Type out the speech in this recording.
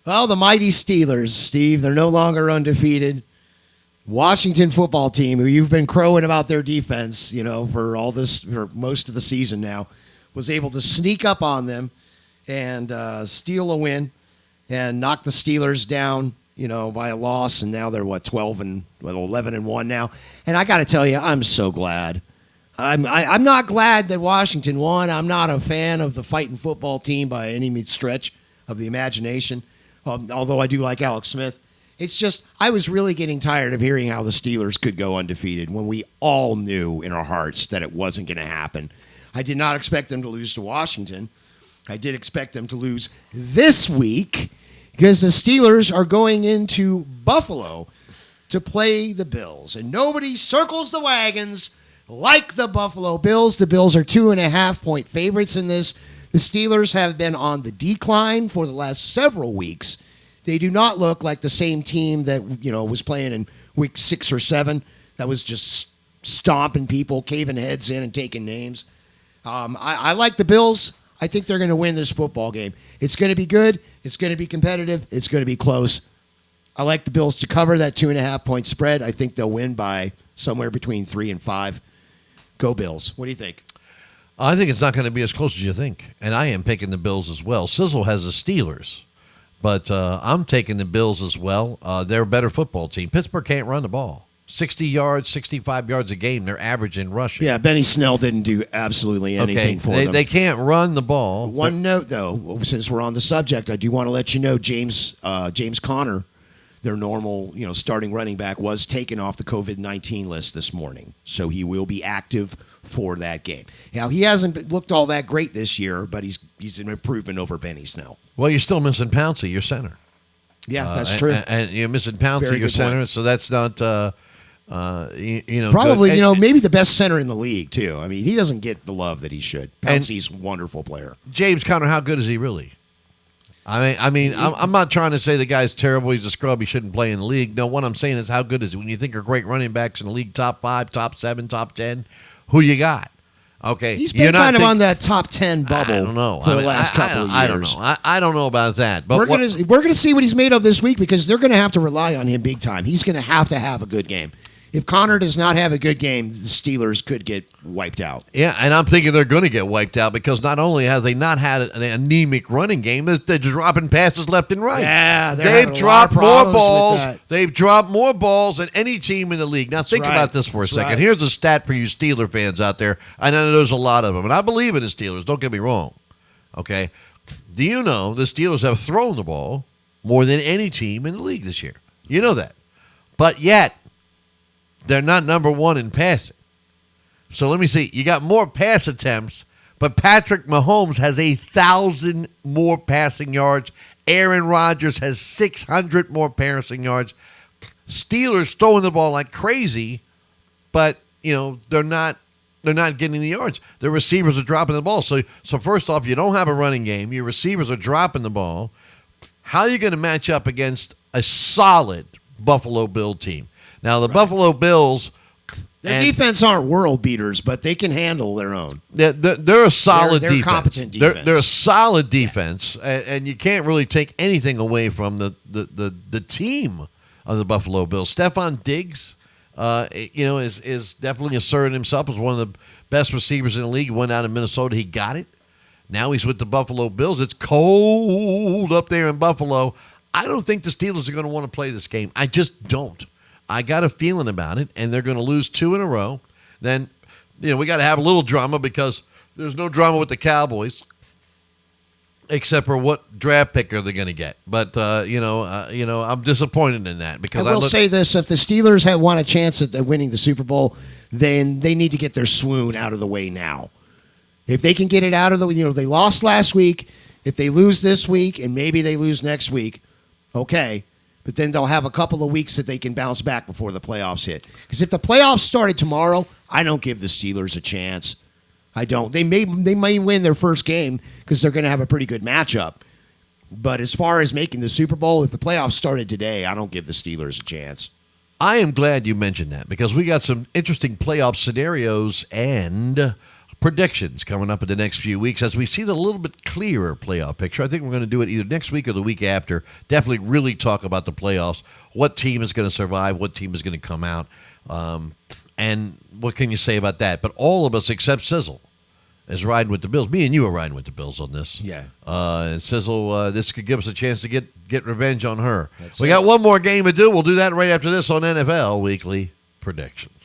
Well, the mighty Steelers, Steve, they're no longer undefeated. Washington football team, who you've been crowing about their defense, for most of the season now, was able to sneak up on them and steal a win and knock the Steelers down, by a loss. And now they're 11 and 1 now. And I got to tell you, I'm so glad. I'm not glad that Washington won. I'm not a fan of the fighting football team by any stretch of the imagination, although I do like Alex Smith. It's just I was really getting tired of hearing how the Steelers could go undefeated when we all knew in our hearts that it wasn't going to happen. I did not expect them to lose to Washington. I did expect them to lose this week because the Steelers are going into Buffalo to play the Bills. And nobody circles the wagons like the Buffalo Bills. The Bills are 2.5-point favorites in this. The Steelers have been on the decline for the last several weeks. They do not look like the same team that was playing in week 6 or 7 that was just stomping people, caving heads in and taking names. I like the Bills. I think they're going to win this football game. It's going to be good. It's going to be competitive. It's going to be close. I like the Bills to cover that 2.5-point spread. I think they'll win by somewhere between 3 and 5. Go Bills. What do you think? I think it's not going to be as close as you think, and I am picking the Bills as well. Sizzle has the Steelers, but I'm taking the Bills as well. They're a better football team. Pittsburgh can't run the ball. 60 yards, 65 yards a game, they're averaging rushing. Yeah, Benny Snell didn't do absolutely anything for them. They can't run the ball. One note, though, since we're on the subject, I do want to let you know James Conner, their normal starting running back, was taken off the COVID-19 list this morning. So he will be active for that game. Now, he hasn't looked all that great this year, but he's an improvement over Benny Snell. Well, you're still missing Pouncey, your center. Yeah, that's true. And you're missing Pouncey, your center, point. So that's not... probably, good. Maybe the best center in the league, too. I mean, he doesn't get the love that he should. Pouncey's a wonderful player. James Conner, how good is he really? I'm not trying to say the guy's terrible. He's a scrub. He shouldn't play in the league. No, what I'm saying is how good is he? When you think of great running backs in the league, top 5, top 7, top 10, who you got? Okay, he's been kind of on that top 10 bubble. I don't know. For the last couple of years. I don't know. I don't know about that. But we're gonna see what he's made of this week because they're gonna have to rely on him big time. He's gonna have a good game. If Conner does not have a good game, the Steelers could get wiped out. Yeah, and I'm thinking they're going to get wiped out because not only have they not had an anemic running game, they're dropping passes left and right. Yeah, they've dropped more balls. They've dropped more balls than any team in the league. Now, think about this for a second. Right. Here's a stat for you Steeler fans out there. I know there's a lot of them, and I believe in the Steelers. Don't get me wrong. Okay? Do you know the Steelers have thrown the ball more than any team in the league this year? You know that. But yet, they're not number 1 in passing. So let me see. You got more pass attempts, but Patrick Mahomes has 1,000 more passing yards. Aaron Rodgers has 600 more passing yards. Steelers throwing the ball like crazy, but they're not getting the yards. Their receivers are dropping the ball. So first off, you don't have a running game. Your receivers are dropping the ball. How are you going to match up against a solid Buffalo Bill team? Now, the Buffalo Bills... Their defense aren't world beaters, but they can handle their own. They're a solid defense. They're competent defense. They're a solid defense, and you can't really take anything away from the team of the Buffalo Bills. Stephon Diggs, is definitely asserting himself as one of the best receivers in the league. He went out in Minnesota. He got it. Now he's with the Buffalo Bills. It's cold up there in Buffalo. I don't think the Steelers are going to want to play this game. I just don't. I got a feeling about it, and they're going to lose 2 in a row. Then, we got to have a little drama because there's no drama with the Cowboys, except for what draft pick are they going to get. But I'm disappointed in that because I will say this: if the Steelers had won a chance at winning the Super Bowl, then they need to get their swoon out of the way now. If they can get it out of the, they lost last week. If they lose this week, and maybe they lose next week, okay. But then they'll have a couple of weeks that they can bounce back before the playoffs hit. Because if the playoffs started tomorrow, I don't give the Steelers a chance. I don't. They may win their first game because they're going to have a pretty good matchup. But as far as making the Super Bowl, if the playoffs started today, I don't give the Steelers a chance. I am glad you mentioned that because we got some interesting playoff scenarios and predictions coming up in the next few weeks as we see the little bit clearer playoff picture. I think we're going to do it either next week or the week after. Definitely really talk about the playoffs, what team is going to survive, what team is going to come out, and what can you say about that? But all of us except Sizzle is riding with the Bills. Me and you are riding with the Bills on this. Yeah. And Sizzle, this could give us a chance to get revenge on her. We got one more game to do. We'll do that right after this on NFL Weekly Predictions.